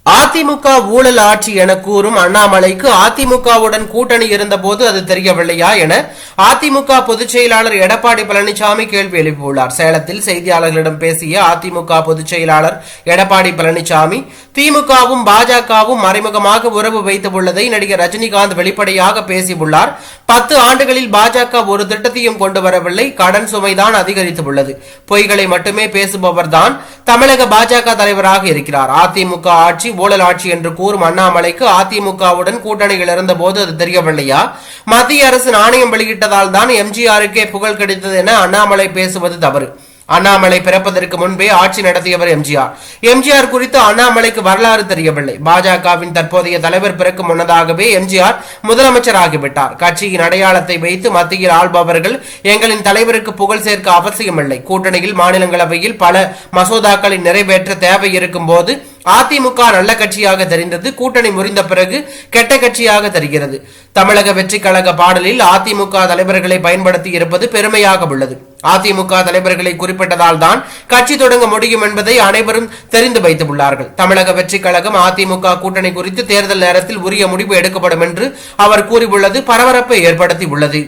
அதிமுக ஊழல் ஆட்சி என கூறும் அண்ணாமலைக்கு அதிமுகவுடன் கூட்டணி இருந்தபோது அது தெரியவில்லையா என அதிமுக பொதுச் செயலாளர் எடப்பாடி பழனிசாமி கேள்வி எழுப்பியுள்ளார். சேலத்தில் செய்தியாளர்களிடம் பேசிய அதிமுக பொதுச் செயலாளர் எடப்பாடி பழனிசாமி, திமுகவும் பாஜகவும் மறைமுகமாக உறவு வைத்துள்ளதை நடிகர் ரஜினிகாந்த் வெளிப்படையாக பேசியுள்ளார். 10 ஆண்டுகளில் பாஜக ஒரு திட்டத்தையும் கொண்டு வரவில்லை. கடன் சுமைதான் அதிகரித்துள்ளது. பொய்களை மட்டுமே பேசுபவர்தான் தமிழக பாஜக தலைவராக இருக்கிறார். அதிமுக ஆட்சி ஊழல் ஆட்சி என்று கூறும் அண்ணாமலைக்கு அதிமுகவுடன் கூட்டணியில் இருந்த போது அது தெரியவில்லையா? மத்திய அரசு நாணயம் வெளியிட்டதால் தான் எம்ஜிஆருக்கே புகழ் கிடைத்தது என அண்ணாமலை பேசுவது தவறு. அண்ணாமலை பிறப்பதற்கு முன்பே ஆட்சி நடத்தியவர் எம்ஜிஆர். எம்ஜிஆர் குறித்து அண்ணாமலைக்கு வரலாறு தெரியவில்லை. பாஜகவின் தற்போதைய தலைவர் பிறக்கும் முன்னதாகவே எம்ஜிஆர் முதலமைச்சராகிவிட்டார். கட்சியின் அடையாளத்தை வைத்து மத்தியில் ஆள்பவர்கள் எங்களின் தலைவருக்கு புகழ் சேர்க்க அவசியமில்லை. கூட்டணியில் மாநிலங்களவையில் பல மசோதாக்களை நிறைவேற்ற தேவை இருக்கும் போது அதிமுக நல்ல கட்சியாக தெரிந்தது. கூட்டணி முறிந்த பிறகு கெட்ட கட்சியாக தெரிகிறது. தமிழக வெற்றி கழக பாடலில் அதிமுக தலைவர்களை பயன்படுத்தி இருப்பது பெருமையாக உள்ளது. அதிமுக தலைவர்களை குறிப்பிட்டதால் தான் கட்சி தொடங்க முடியும் என்பதை அனைவரும் தெரிந்து வைத்துள்ளார்கள். தமிழக வெற்றி கழகம் அதிமுக கூட்டணி குறித்து தேர்தல் நேரத்தில் உரிய முடிவு எடுக்கப்படும் என்று அவர் கூறியுள்ளது பரபரப்பை ஏற்படுத்தி உள்ளது.